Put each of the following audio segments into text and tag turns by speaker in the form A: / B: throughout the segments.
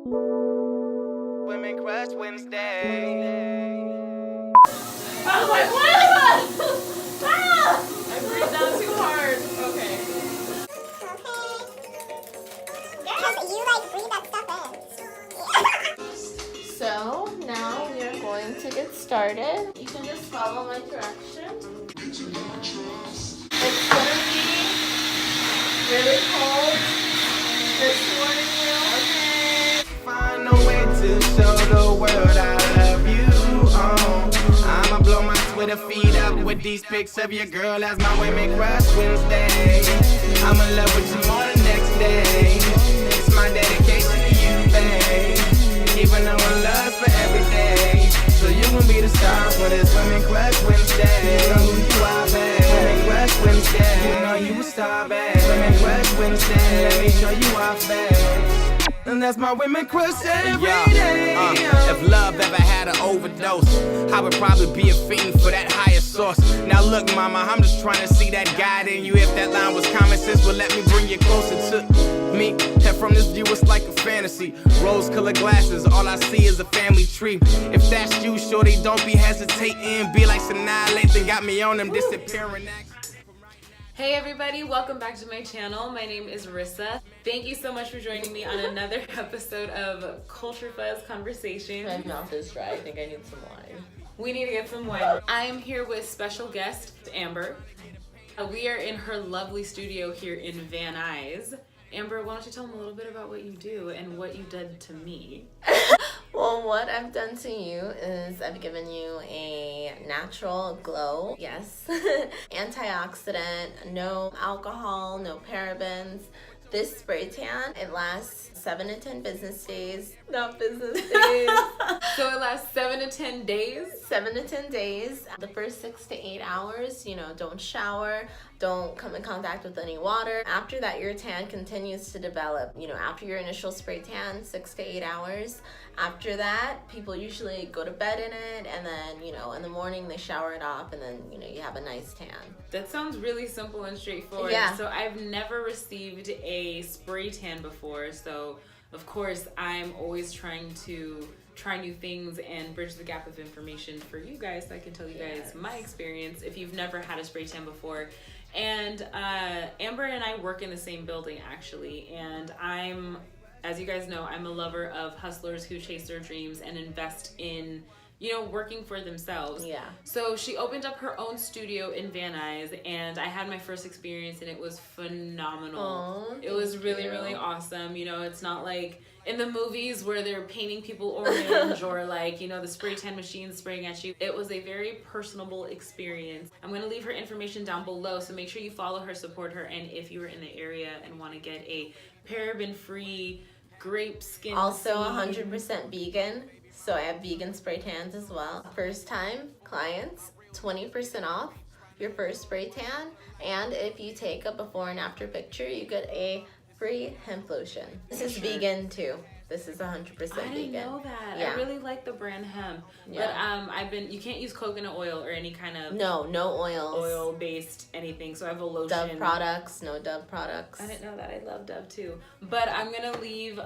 A: Women Crush Wednesday.
B: I was like, what? Ah! I breathed down too hard. Okay.
C: Because you breathe that stuff in. So now we are going to get started. You can just follow my direction. It's gonna be really cold this morning. Okay.
A: Find a way to show the world I love you. I'ma blow my Twitter feed up with these pics of your girl as my Women Crush Wednesday. I'm in love with you more the next day. It's my dedication to you, babe. Even though I love for every day. So you gon' be the star for this Women Crush Wednesday. You know who you are, babe. Women Crush Wednesday. You know you a star, babe. Women Crush Wednesday. Let me show you off, babe. And that's my Women Crush every day.
D: If love ever had an overdose, I would probably be a fiend for that higher source. Now look, mama, I'm just trying to see that God in you. If that line was common sense, well, let me bring you closer to me. And from this view, it's like a fantasy. Rose-colored glasses, all I see is a family tree. If that's you, shorty, don't be hesitating. Be like Annihilate, they got me on them disappearing acts.
B: Hey everybody, welcome back to my channel. My name is Rissa. Thank you so much for joining me on another episode of Culture Fuzz Conversation.
C: My mouth is dry. I think I need some wine.
B: We need to get some wine. I am here with special guest, Amber. We are in her lovely studio here in Van Nuys. Amber, why don't you tell them a little bit about what you do and what you did to me?
C: Well, what I've done to you is I've given you a natural glow. Yes. Antioxidant, no alcohol, no parabens. This spray tan, it lasts 7 to 10 business days. Not business days.
B: So it lasts 7 to 10 days?
C: 7 to 10 days. The first 6 to 8 hours, don't shower, don't come in contact with any water. After that, your tan continues to develop. After your initial spray tan, 6 to 8 hours. After that, people usually go to bed in it, and then, in the morning they shower it off, and then, you have a nice tan.
B: That sounds really simple and straightforward.
C: Yeah.
B: So I've never received a spray tan before, so of course I'm always trying to try new things and bridge the gap of information for you guys so I can tell you guys my experience if you've never had a spray tan before. And Amber and I work in the same building actually, and as you guys know, I'm a lover of hustlers who chase their dreams and invest in working for themselves.
C: Yeah.
B: So she opened up her own studio in Van Nuys, and I had my first experience, and it was phenomenal.
C: Oh,
B: it was really, really awesome. It's not like in the movies where they're painting people orange or like, the spray tan machine spraying at you. It was a very personable experience. I'm going to leave her information down below, so make sure you follow her, support her, and if you are in the area and want to get a paraben-free grape skin
C: Also
B: seed.
C: 100% vegan. So I have vegan spray tans as well. First time clients, 20% off your first spray tan. And if you take a before and after picture, you get a free hemp lotion. This is vegan too. This is 100% vegan.
B: I didn't know that.
C: Yeah.
B: I really like the brand hemp.
C: Yeah.
B: But you can't use coconut oil or any kind of
C: No oils.
B: oil-based anything. So I have a lotion.
C: Dove products, no Dove products.
B: I didn't know that. I love Dove too. But I'm gonna leave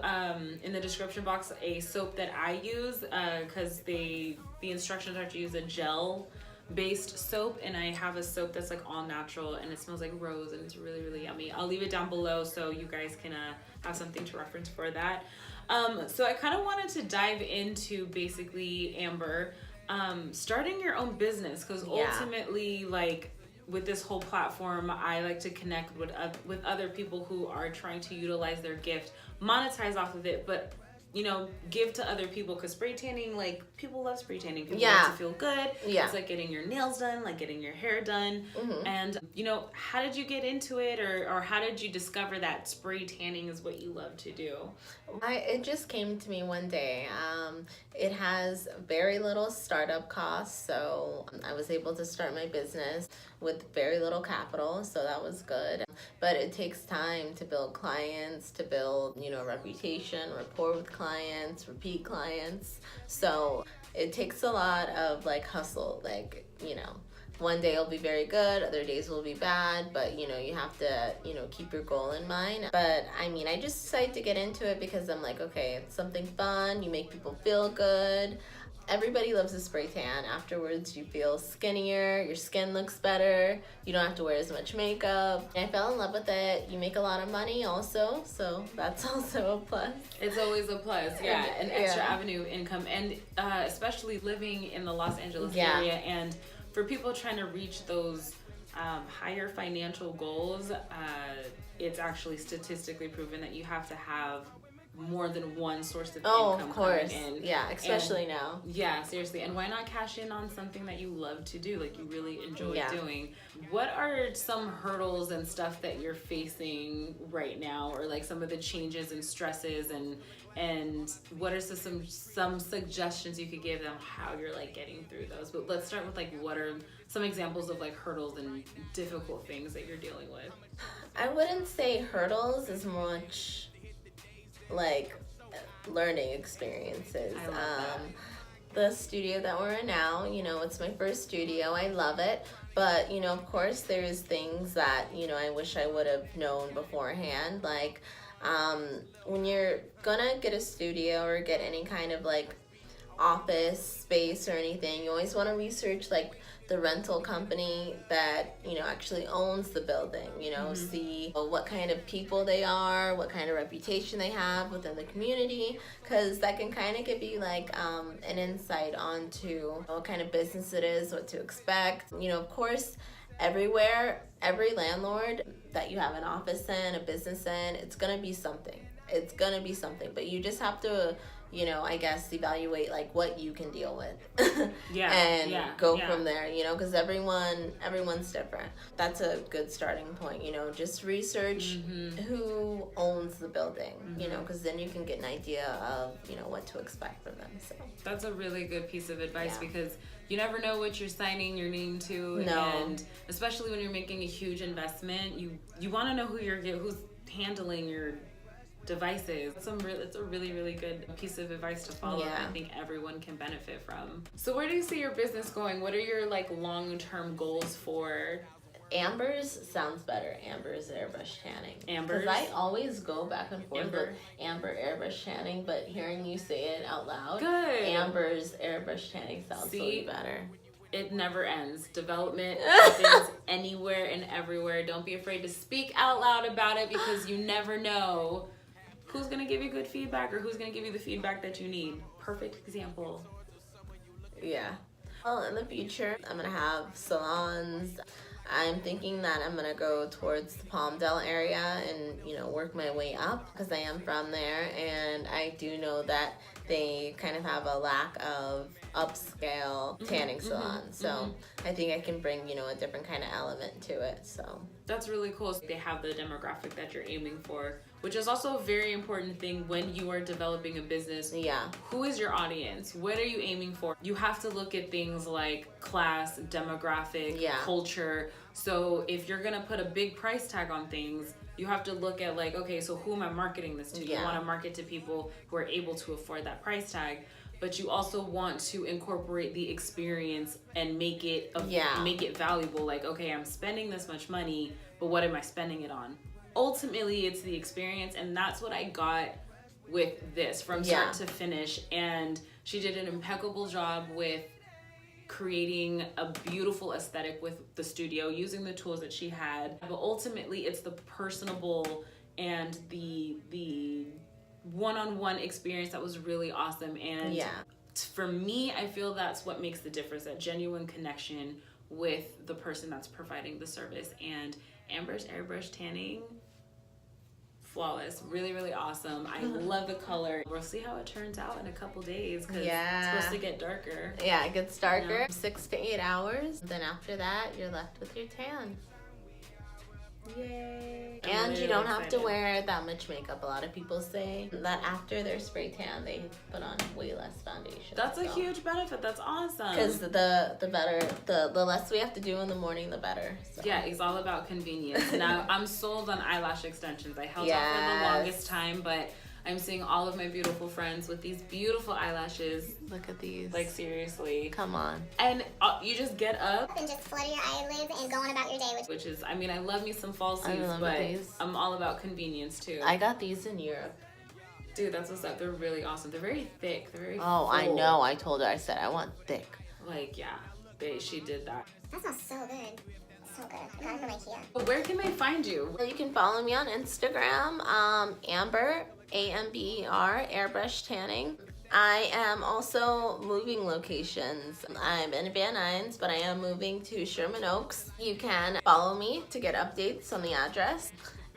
B: in the description box a soap that I use because the instructions are to use a gel-based soap, and I have a soap that's like all natural and it smells like rose and it's really, really yummy. I'll leave it down below so you guys can have something to reference for that. So I kind of wanted to dive into basically, Amber, starting your own business, because ultimately, like, with this whole platform, I like to connect with other people who are trying to utilize their gift, monetize off of it, but give to other people, because spray tanning, like, people love spray tanning. People like to feel good.
C: Yeah.
B: It's like getting your nails done, like getting your hair done. And how did you get into it, or how did you discover that spray tanning is what you love to do?
C: It just came to me one day. It has very little startup costs, so I was able to start my business with very little capital, so that was good. But it takes time to build clients, to build, reputation, rapport with clients, repeat clients. So it takes a lot of hustle, one day will be very good, other days will be bad, but you know, you have to, you know, keep your goal in mind. But I mean, I just decided to get into it because I'm like, okay, it's something fun, you make people feel good. Everybody loves a spray tan. Afterwards, you feel skinnier, your skin looks better, you don't have to wear as much makeup. I fell in love with it. You make a lot of money also, so that's also a plus.
B: It's always a plus, yeah, an extra avenue of income, and especially living in the Los Angeles area, and for people trying to reach those higher financial goals, it's actually statistically proven that you have to have more than one source of income.
C: Of course.
B: Coming in.
C: Yeah, especially now.
B: Yeah, seriously. And why not cash in on something that you love to do, like you really enjoy doing? What are some hurdles and stuff that you're facing right now, or like some of the changes and stresses, and what are some suggestions you could give them how you're like getting through those? But let's start with like, what are some examples of like hurdles and difficult things that you're dealing with?
C: I wouldn't say hurdles as much like learning experiences. The studio that we're in now, you know, it's my first studio. I love it, but you know, of course there's things that, you know, I wish I would have known beforehand. Like when you're gonna get a studio or get any kind of like office space or anything, you always want to research like the rental company that, you know, actually owns the building, you know, see what kind of people they are, what kind of reputation they have within the community, because that can kind of give you like an insight onto what kind of business it is, what to expect. You know, of course, everywhere, every landlord that you have an office in, a business in, it's gonna be something. It's gonna be something, but you just have to, you know, I guess evaluate like what you can deal with and go from there, you know, because everyone's different. That's a good starting point, you know, just research who owns the building, you know, because then you can get an idea of, you know, what to expect from them. So that's
B: a really good piece of advice, because you never know what you're signing your name to, and especially when you're making a huge investment, you want to know who's handling your devices. It's a really, really good piece of advice to follow, and I think everyone can benefit from. So where do you see your business going? What are your like long-term goals for?
C: Ambers sounds better. AmberSairbrush tanning.
B: Ambers?
C: Because I always go back and forth with AmberAirbrush tanning, but hearing you say it out loud, AmberSairbrush tanning sounds so better.
B: It never ends. Development happens anywhere and everywhere. Don't be afraid to speak out loud about it, because you never know who's going to give you good feedback or who's going to give you the feedback that you need. Perfect example.
C: Yeah. Well, in the future, I'm going to have salons. I'm thinking that I'm going to go towards the Palmdale area and, you know, work my way up, because I am from there, and I do know that they kind of have a lack of upscale tanning salons. So I think I can bring, you know, a different kind of element to it. So
B: that's really cool. So they have the demographic that you're aiming for, which is also a very important thing when you are developing a business.
C: Yeah.
B: Who is your audience? What are you aiming for? You have to look at things like class, demographic, culture. So if you're gonna put a big price tag on things, you have to look at like, okay, so who am I marketing this to? You want to market to people who are able to afford that price tag, but you also want to incorporate the experience and make it valuable. Like, okay, I'm spending this much money, but what am I spending it on? Ultimately, it's the experience, and that's what I got with this from start to finish. And she did an impeccable job with creating a beautiful aesthetic with the studio, using the tools that she had. But ultimately, it's the personable and the one-on-one experience that was really awesome. And for me, I feel that's what makes the difference, that genuine connection with the person that's providing the service. And AmberSairbrush tanning, flawless, really, really awesome. I love the color. We'll see how it turns out in a couple days, because it's supposed to get darker.
C: Yeah, it gets darker. 6 to 8 hours. Then after that, you're left with your tan.
B: Yay.
C: And really, you don't have to wear that much makeup. A lot of people say that after their spray tan, they put on way less foundation.
B: That's a huge benefit. That's awesome.
C: Because the less we have to do in the morning, the better. So.
B: Yeah, it's all about convenience. Now, I'm sold on eyelash extensions. I held out for the longest time, but I'm seeing all of my beautiful friends with these beautiful eyelashes.
C: Look at these.
B: Like, seriously.
C: Come on.
B: And you just get up.
E: And just flutter your eyelids and go on about your day.
B: Which is, I mean, I love me some falsies,
C: love
B: but
C: these.
B: I'm all about convenience too.
C: I got these in Europe.
B: Dude, that's what's up. They're really awesome. They're very thick. They're very
C: Oh, I
B: full.
C: know. I told her. I said I want thick.
B: Like, yeah, she did that.
E: That smells so good. So good. I got it from IKEA.
B: But where can they find you?
C: You can follow me on Instagram, Amber, AMBER, Airbrush Tanning. I am also moving locations. I'm in Van Nuys, but I am moving to Sherman Oaks. You can follow me to get updates on the address.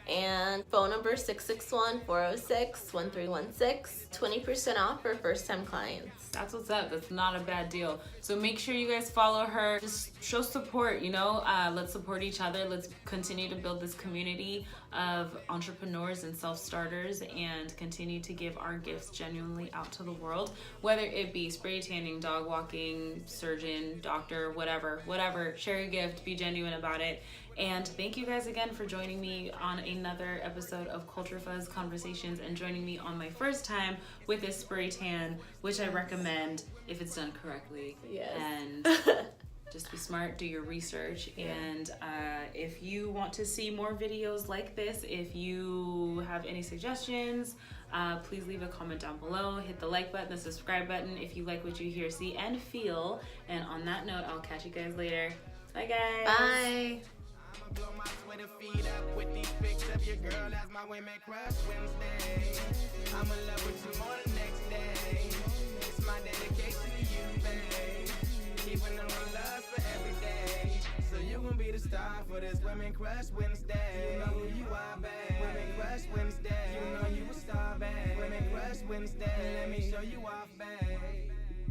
C: And phone number 661-406-1316. 20% off for first-time clients.
B: That's what's up. That's not a bad deal. So make sure you guys follow her. Just show support, you know? Let's support each other. Let's continue to build this community of entrepreneurs and self-starters and continue to give our gifts genuinely out to the world. Whether it be spray tanning, dog walking, surgeon, doctor, whatever. Share your gift. Be genuine about it. And thank you guys again for joining me on another episode of Culture Fuzz Conversations and joining me on my first time with this spray tan, which I recommend if it's done correctly.
C: Yes.
B: And just be smart, do your research.
C: Yeah.
B: And if you want to see more videos like this, if you have any suggestions, please leave a comment down below. Hit the like button, the subscribe button if you like what you hear, see, and feel. And on that note, I'll catch you guys later. Bye, guys.
C: Bye.
A: I'ma blow my Twitter feed up with these pics of your girl as my women crush Wednesday. I'm in love with you more the next day. It's my dedication to you, babe. Keeping them in love for every day. So you gon' be the star for this Women Crush Wednesday. You know who you are, babe. Women Crush Wednesday. You know you a star, babe. Women Crush Wednesday. Let me show you off, babe.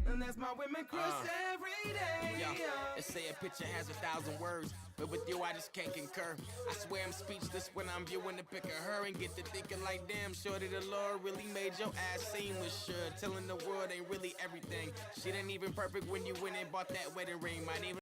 A: And that's my Women Crush every day.
D: Yo, they say a picture has 1,000 words, but with you I just can't concur. I swear I'm speechless when I'm viewing the pic of her and get to thinking like, damn, shorty, the Lord really made your ass seamless. Sure, telling the world ain't really everything. Shit ain't even perfect when you went and bought that wedding ring. Might even